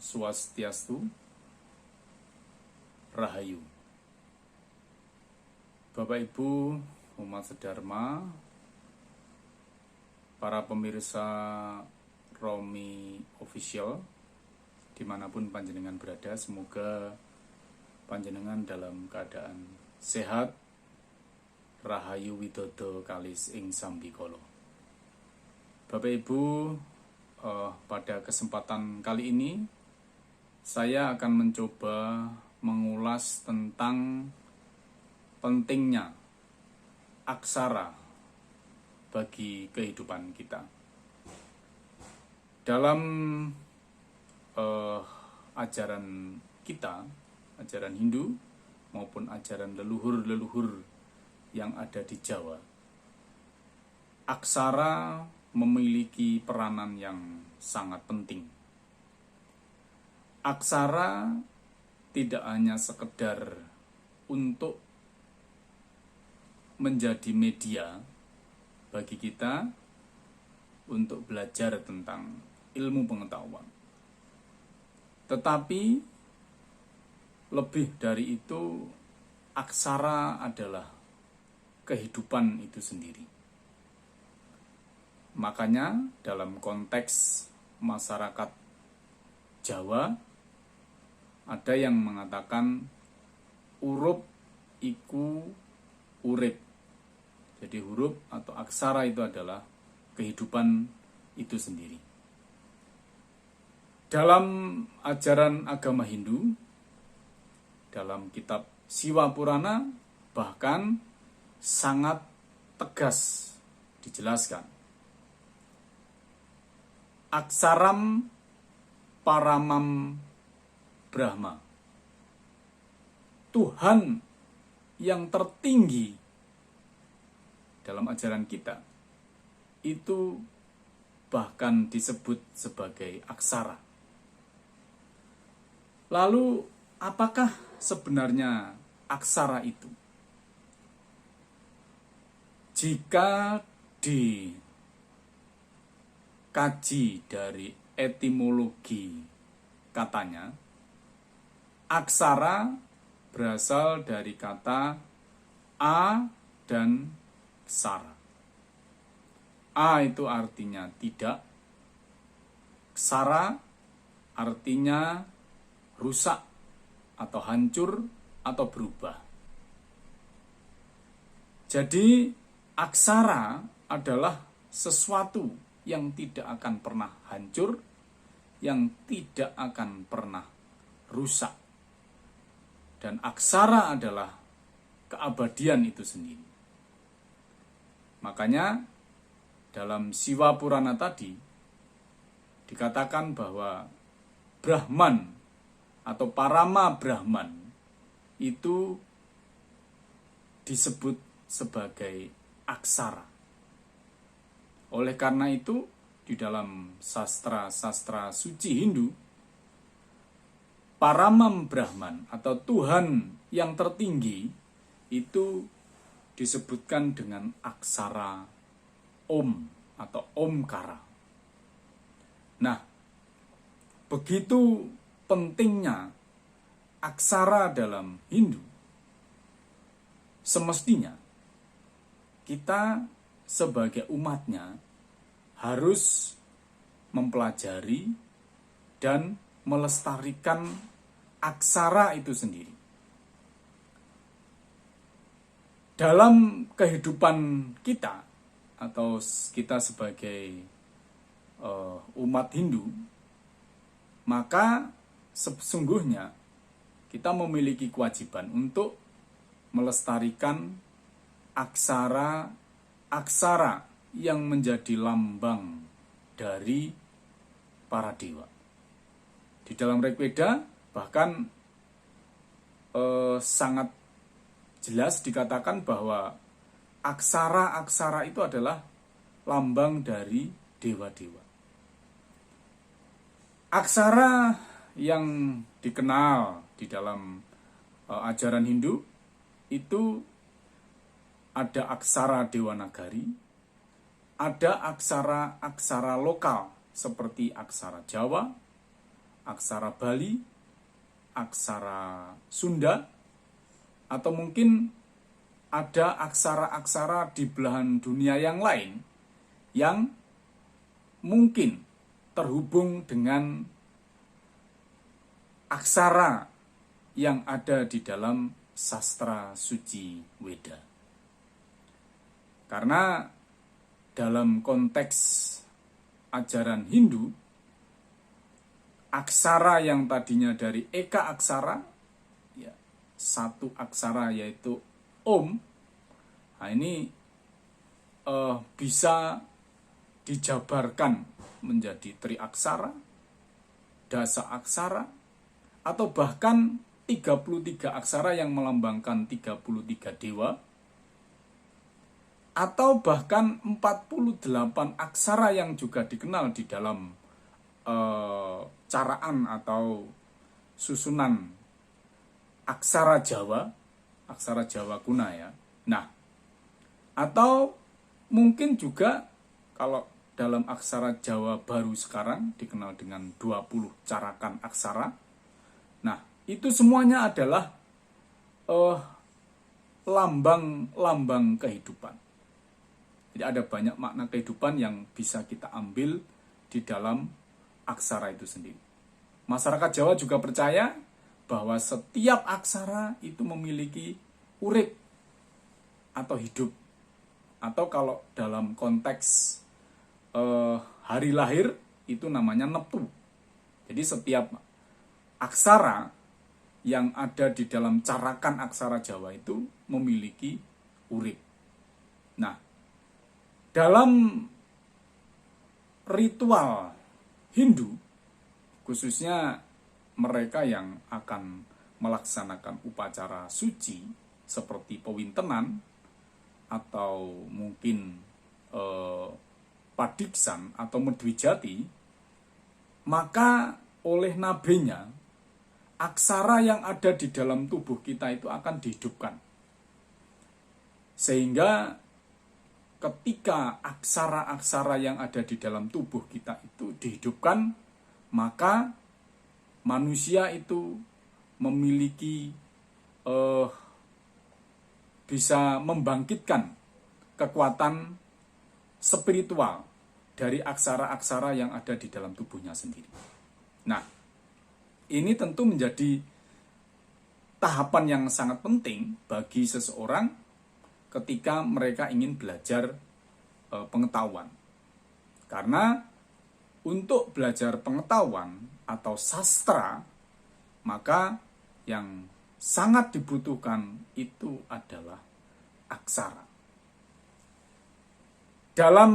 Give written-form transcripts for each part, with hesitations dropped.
Swastiastu, Rahayu. Bapak Ibu umat sedharma, para pemirsa Romi Official dimanapun panjenengan berada, semoga panjenengan dalam keadaan sehat, Rahayu Widodo kalis ing sambikala. Bapak Ibu, pada kesempatan kali ini saya akan mencoba mengulas tentang pentingnya aksara bagi kehidupan kita. Dalam ajaran kita, ajaran Hindu maupun ajaran leluhur-leluhur yang ada di Jawa, aksara memiliki peranan yang sangat penting. Aksara tidak hanya sekedar untuk menjadi media bagi kita untuk belajar tentang ilmu pengetahuan, tetapi lebih dari itu, aksara adalah kehidupan itu sendiri. Makanya dalam konteks masyarakat Jawa ada yang mengatakan urup iku urip. Jadi huruf atau aksara itu adalah kehidupan itu sendiri. Dalam ajaran agama Hindu, dalam kitab Siwa Purana bahkan sangat tegas dijelaskan. Aksaram paramam Brahma. Tuhan yang tertinggi dalam ajaran kita itu bahkan disebut sebagai aksara. Lalu apakah sebenarnya aksara itu? Jika dikaji dari etimologi katanya, aksara berasal dari kata a dan ksara. A itu artinya tidak, ksara artinya rusak atau hancur atau berubah. Jadi aksara adalah sesuatu yang tidak akan pernah hancur, yang tidak akan pernah rusak. Dan aksara adalah keabadian itu sendiri. Makanya dalam Siwa Purana tadi dikatakan bahwa Brahman atau Parama Brahman itu disebut sebagai aksara. Oleh karena itu, di dalam sastra-sastra suci Hindu, Paramam Brahman atau Tuhan yang tertinggi itu disebutkan dengan aksara Om atau Omkara. Nah, begitu pentingnya aksara dalam Hindu, semestinya kita sebagai umatnya harus mempelajari dan melestarikan aksara itu sendiri. Dalam kehidupan kita atau kita sebagai umat Hindu, maka sesungguhnya kita memiliki kewajiban untuk melestarikan aksara yang menjadi lambang dari para dewa. Di dalam Rigveda bahkan sangat jelas dikatakan bahwa aksara-aksara itu adalah lambang dari dewa-dewa. Aksara yang dikenal di dalam ajaran Hindu itu ada aksara Dewanagari, ada aksara-aksara lokal seperti aksara Jawa, aksara Bali, aksara Sunda, atau mungkin ada aksara-aksara di belahan dunia yang lain yang mungkin terhubung dengan aksara yang ada di dalam sastra suci Weda. Karena dalam konteks ajaran Hindu, aksara yang tadinya dari eka aksara, ya, satu aksara yaitu Om, nah ini bisa dijabarkan menjadi triaksara, dasa aksara, atau bahkan 33 aksara yang melambangkan 33 dewa, atau bahkan 48 aksara yang juga dikenal di dalam caraan atau susunan aksara Jawa kuna ya. Nah, atau mungkin juga kalau dalam aksara Jawa baru sekarang dikenal dengan 20 carakan aksara. Nah, itu semuanya adalah lambang-lambang kehidupan. Jadi ada banyak makna kehidupan yang bisa kita ambil di dalam aksara itu sendiri. Masyarakat Jawa juga percaya bahwa setiap aksara itu memiliki urip atau hidup. Atau kalau dalam konteks hari lahir itu namanya neptu. Jadi setiap aksara yang ada di dalam carakan aksara Jawa itu memiliki urip. Nah, dalam ritual Hindu, khususnya mereka yang akan melaksanakan upacara suci seperti pewintenan atau mungkin padiksan atau medwijati, maka oleh nabenya aksara yang ada di dalam tubuh kita itu akan dihidupkan. Sehingga ketika aksara-aksara yang ada di dalam tubuh kita itu dihidupkan, maka manusia itu memiliki bisa membangkitkan kekuatan spiritual dari aksara-aksara yang ada di dalam tubuhnya sendiri. Nah, ini tentu menjadi tahapan yang sangat penting bagi seseorang ketika mereka ingin belajar pengetahuan. Karena untuk belajar pengetahuan atau sastra, maka yang sangat dibutuhkan itu adalah aksara. Dalam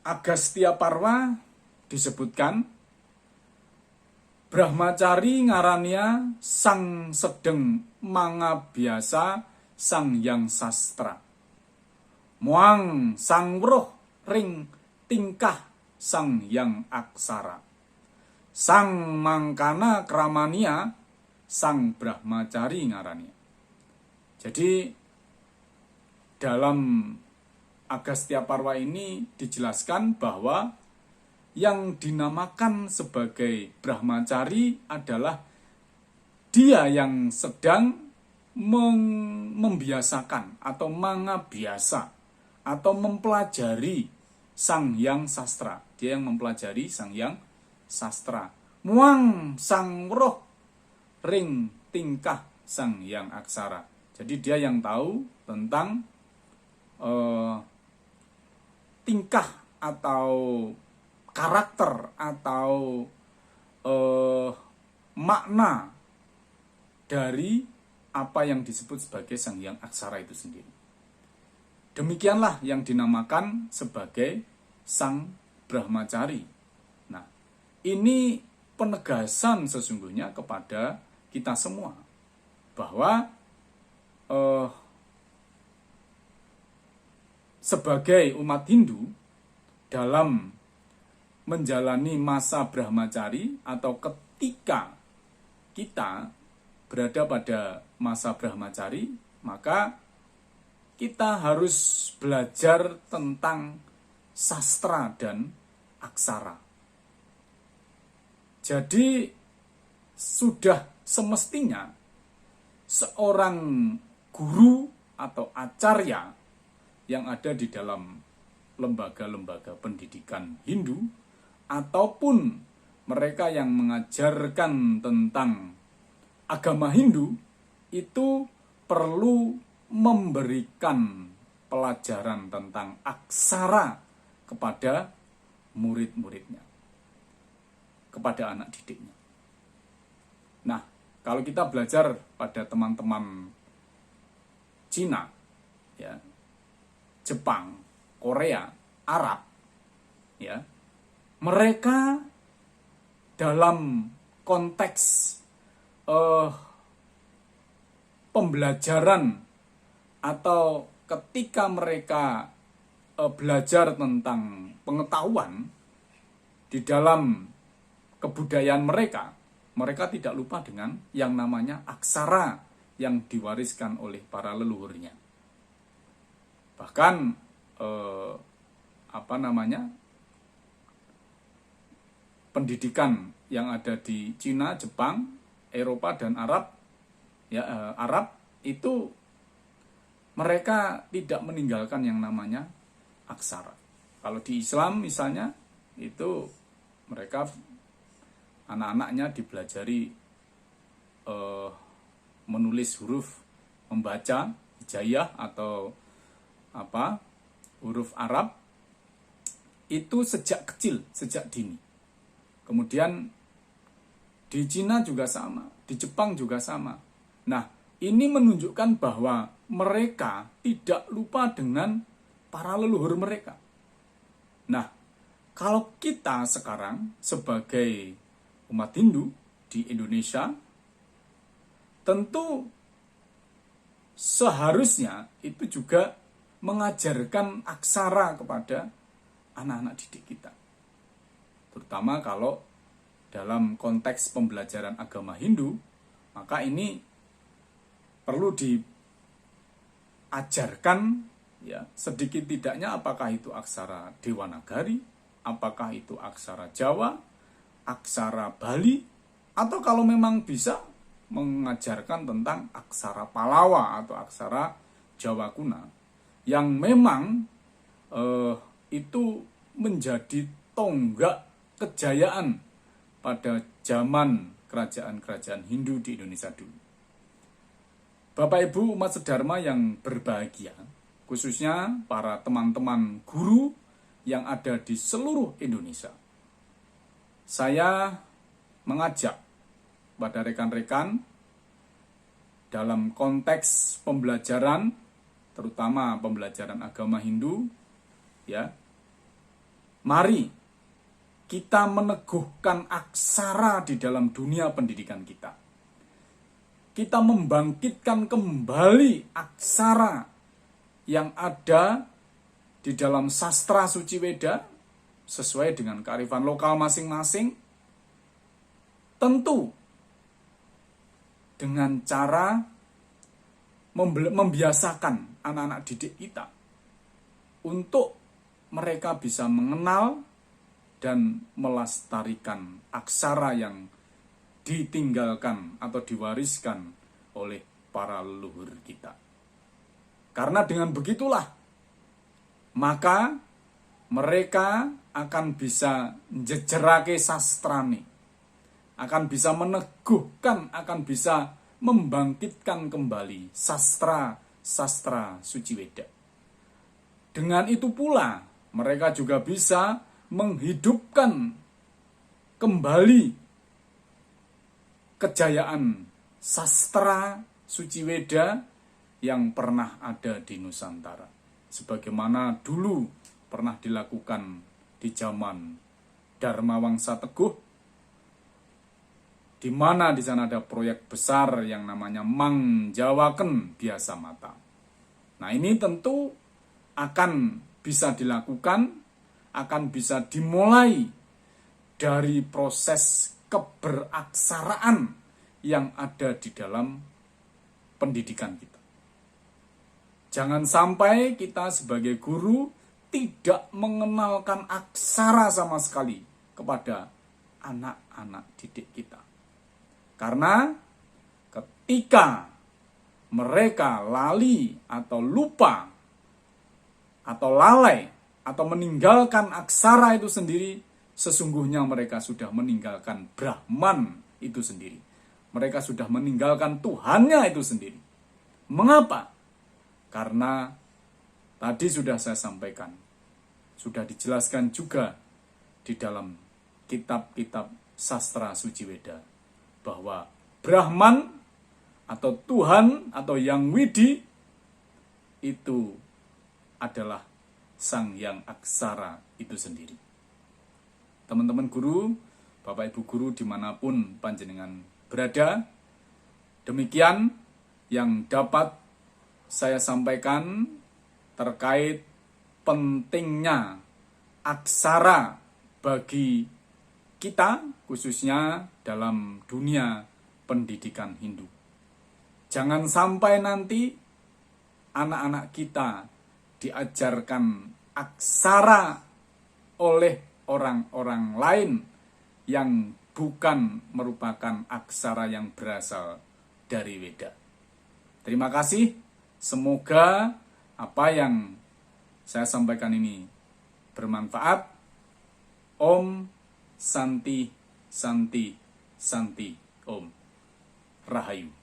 Agastya Parwa disebutkan, Brahmacari ngarania sang sedeng mangabiasa sang yang sastra. Muang sang wruh ring tingkah sang yang aksara. Sang mangkana kramania sang brahmacari ngarania. Jadi dalam Agastya Parwa ini dijelaskan bahwa yang dinamakan sebagai brahmacari adalah dia yang sedang membiasakan atau mangabiasa atau mempelajari sang yang sastra. Dia yang mempelajari sang yang sastra. Muang sang roh ring tingkah sang yang aksara. Jadi dia yang tahu tentang tingkah atau karakter atau makna dari apa yang disebut sebagai sang yang aksara itu sendiri. Demikianlah yang dinamakan sebagai sang brahmacari. Nah, ini penegasan sesungguhnya kepada kita semua bahwa sebagai umat Hindu dalam menjalani masa brahmacari atau ketika kita berada pada masa brahmacari, maka kita harus belajar tentang sastra dan aksara. Jadi sudah semestinya seorang guru atau acarya yang ada di dalam lembaga-lembaga pendidikan Hindu ataupun mereka yang mengajarkan tentang agama Hindu itu perlu memberikan pelajaran tentang aksara kepada murid-muridnya, kepada anak didiknya. Nah, kalau kita belajar pada teman-teman Cina, ya, Jepang, Korea, Arab, ya, mereka dalam konteks pembelajaran atau ketika mereka belajar tentang pengetahuan di dalam kebudayaan mereka, mereka tidak lupa dengan yang namanya aksara yang diwariskan oleh para leluhurnya. Bahkan pendidikan yang ada di Cina, Jepang, Eropa dan Arab, ya, Arab itu mereka tidak meninggalkan yang namanya aksara. Kalau di Islam misalnya itu mereka anak-anaknya dipelajari menulis huruf, membaca hijaiyah atau huruf Arab itu sejak kecil, sejak dini. Kemudian di Cina juga sama, di Jepang juga sama. Nah, ini menunjukkan bahwa mereka tidak lupa dengan para leluhur mereka. Nah, kalau kita sekarang sebagai umat Hindu di Indonesia, tentu seharusnya itu juga mengajarkan aksara kepada anak-anak didik kita. Terutama kalau dalam konteks pembelajaran agama Hindu, maka ini perlu diajarkan, ya, sedikit tidaknya, apakah itu aksara Dewanagari, apakah itu aksara Jawa, aksara Bali, atau kalau memang bisa mengajarkan tentang aksara Palawa atau aksara Jawa kuna yang memang itu menjadi tonggak kejayaan pada zaman kerajaan-kerajaan Hindu di Indonesia dulu. Bapak Ibu umat sedharma yang berbahagia, khususnya para teman-teman guru yang ada di seluruh Indonesia. Saya mengajak pada rekan-rekan dalam konteks pembelajaran, terutama pembelajaran agama Hindu, ya, mari kita meneguhkan aksara di dalam dunia pendidikan kita. Kita membangkitkan kembali aksara yang ada di dalam sastra suci Weda sesuai dengan kearifan lokal masing-masing. Tentu dengan cara membiasakan anak-anak didik kita untuk mereka bisa mengenal dan melestarikan aksara yang ditinggalkan atau diwariskan oleh para leluhur kita. Karena dengan begitulah, maka mereka akan bisa njejerake sastrane, akan bisa meneguhkan, akan bisa membangkitkan kembali sastra suci Weda. Dengan itu pula, mereka juga bisa menghidupkan kembali kejayaan sastra suci Weda yang pernah ada di Nusantara. Sebagaimana dulu pernah dilakukan di zaman Dharma Wangsa Teguh, di mana di sana ada proyek besar yang namanya Mangjawaken Biasa Mata. Nah, ini tentu akan bisa dilakukan, akan bisa dimulai dari proses keberaksaraan yang ada di dalam pendidikan kita. Jangan sampai kita sebagai guru tidak mengenalkan aksara sama sekali kepada anak-anak didik kita. Karena ketika mereka lali atau lupa atau lalai atau meninggalkan aksara itu sendiri, sesungguhnya mereka sudah meninggalkan Brahman itu sendiri. Mereka sudah meninggalkan Tuhannya itu sendiri. Mengapa? Karena tadi sudah saya sampaikan, sudah dijelaskan juga di dalam kitab-kitab sastra suci Weda, bahwa Brahman atau Tuhan atau Yang Widi itu adalah Sang Yang Aksara itu sendiri. Teman-teman guru, Bapak Ibu guru dimanapun panjenengan berada, demikian yang dapat saya sampaikan terkait pentingnya aksara bagi kita, khususnya dalam dunia pendidikan Hindu. Jangan sampai nanti anak-anak kita diajarkan aksara oleh orang-orang lain yang bukan merupakan aksara yang berasal dari Weda. Terima kasih. Semoga apa yang saya sampaikan ini bermanfaat. Om Santi Santi Santi Om Rahayu.